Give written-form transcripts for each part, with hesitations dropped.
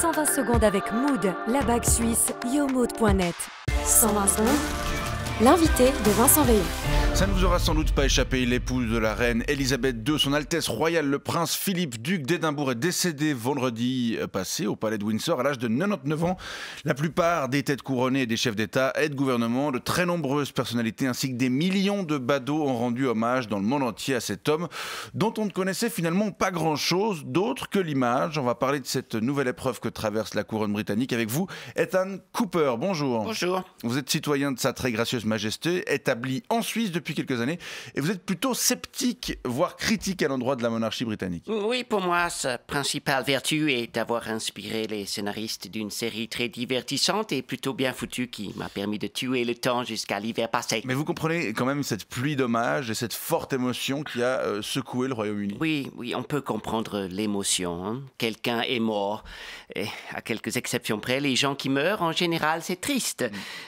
120 secondes avec Mood, la bague suisse, yomood.net. 120 secondes, l'invité de Vincent Veillon. Ça ne vous aura sans doute pas échappé, l'épouse de la reine Elisabeth II, son Altesse royale, le prince Philippe, duc d'Édimbourg, est décédé vendredi passé au palais de Windsor à l'âge de 99 ans. La plupart des têtes couronnées et des chefs d'État et de gouvernement, de très nombreuses personnalités ainsi que des millions de badauds ont rendu hommage dans le monde entier à cet homme dont on ne connaissait finalement pas grand-chose d'autre que l'image. On va parler de cette nouvelle épreuve que traverse la couronne britannique avec vous, Ethan Cooper. Bonjour. Bonjour. Vous êtes citoyen de sa très gracieuse majesté, établi en Suisse depuis quelques années, et vous êtes plutôt sceptique, voire critique à l'endroit de la monarchie britannique. Oui, pour moi, sa principale vertu est d'avoir inspiré les scénaristes d'une série très divertissante et plutôt bien foutue qui m'a permis de tuer le temps jusqu'à l'hiver passé. Mais vous comprenez quand même cette pluie d'hommages et cette forte émotion qui a secoué le Royaume-Uni. Oui, on peut comprendre l'émotion. Hein. Quelqu'un est mort. Et à quelques exceptions près, les gens qui meurent, en général, c'est triste.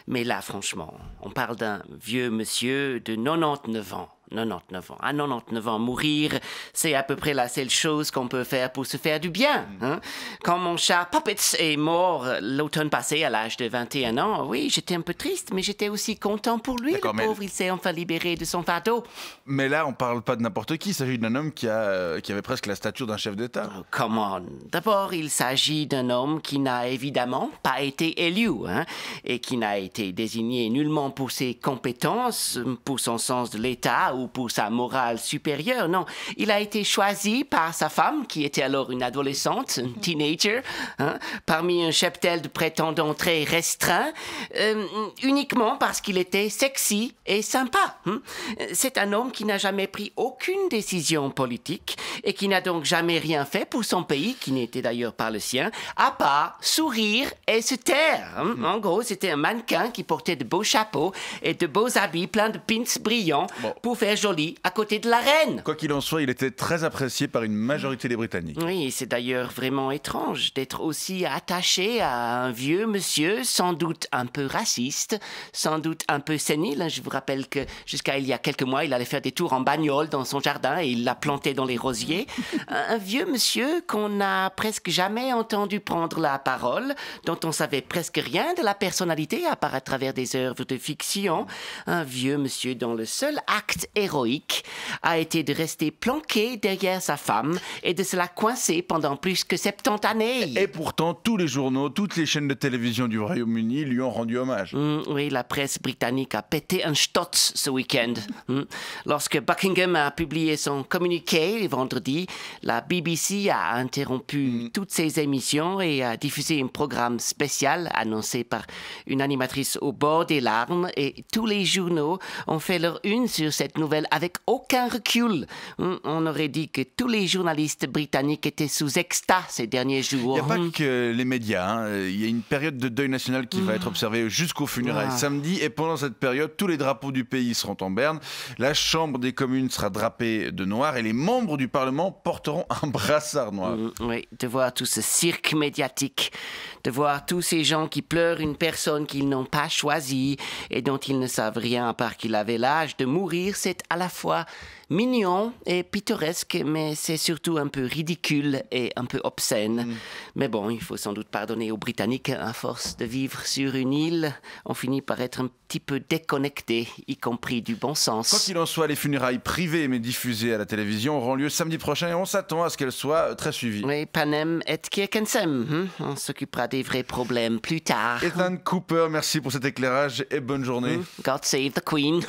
Mais là, franchement, on parle d'un vieux monsieur de 99 ans. 99 ans. À 99 ans, mourir, c'est à peu près la seule chose qu'on peut faire pour se faire du bien. Hein? Quand mon chat Puppets est mort l'automne passé à l'âge de 21 ans, oui, j'étais un peu triste, mais j'étais aussi content pour lui, le pauvre. Il s'est enfin libéré de son fardeau. Mais là, on parle pas de n'importe qui. Il s'agit d'un homme qui avait presque la stature d'un chef d'État. Oh, come on. D'abord, il s'agit d'un homme qui n'a évidemment pas été élu, hein, et qui n'a été désigné nullement pour ses compétences, pour son sens de l'État ou pour sa morale supérieure. Non, il a été choisi par sa femme, qui était alors une adolescente, une teenager, hein, parmi un cheptel de prétendants très restreint, uniquement parce qu'il était sexy et sympa. Hein. C'est un homme qui n'a jamais pris aucune décision politique et qui n'a donc jamais rien fait pour son pays, qui n'était d'ailleurs pas le sien, à part sourire et se taire. Hein. En gros, c'était un mannequin qui portait de beaux chapeaux et de beaux habits pleins de pins brillants pour faire joli à côté de la reine. Quoi qu'il en soit, il était très apprécié par une majorité des Britanniques. Oui, c'est d'ailleurs vraiment étrange d'être aussi attaché à un vieux monsieur, sans doute un peu raciste, sans doute un peu sénile. Je vous rappelle que jusqu'à il y a quelques mois, il allait faire des tours en bagnole dans son jardin et il l'a planté dans les rosiers. Un vieux monsieur qu'on n'a presque jamais entendu prendre la parole, dont on savait presque rien de la personnalité, à part à travers des œuvres de fiction. Un vieux monsieur dont le seul acte héroïque a été de rester planqué derrière sa femme et de se la coincer pendant plus que 70 années. Et pourtant, tous les journaux, toutes les chaînes de télévision du Royaume-Uni lui ont rendu hommage. Oui, la presse britannique a pété un stotz ce week-end. Lorsque Buckingham a publié son communiqué vendredi, la BBC a interrompu toutes ses émissions et a diffusé un programme spécial annoncé par une animatrice au bord des larmes, et tous les journaux ont fait leur une sur cette nouvelle avec aucun recul. On aurait dit que tous les journalistes britanniques étaient sous extase ces derniers jours. Il n'y a pas que les médias. Hein. Il y a une période de deuil national qui va être observée jusqu'au funérailles samedi. Et pendant cette période, tous les drapeaux du pays seront en berne. La Chambre des communes sera drapée de noir et les membres du Parlement porteront un brassard noir. Oui, de voir tout ce cirque médiatique, de voir tous ces gens qui pleurent une personne qu'ils n'ont pas choisie et dont ils ne savent rien à part qu'il avait l'âge de mourir, c'est à la fois mignon et pittoresque, mais c'est surtout un peu ridicule et un peu obscène. Mais bon, il faut sans doute pardonner aux Britanniques. À force de vivre sur une île, on finit par être un petit peu déconnecté, y compris du bon sens. Quoi qu'il en soit, les funérailles privées mais diffusées à la télévision auront lieu samedi prochain et on s'attend à ce qu'elles soient très suivies. Oui, panem et Kirkensem. On s'occupera des vrais problèmes plus tard. Ethan Cooper, merci pour cet éclairage et bonne journée. God save the Queen.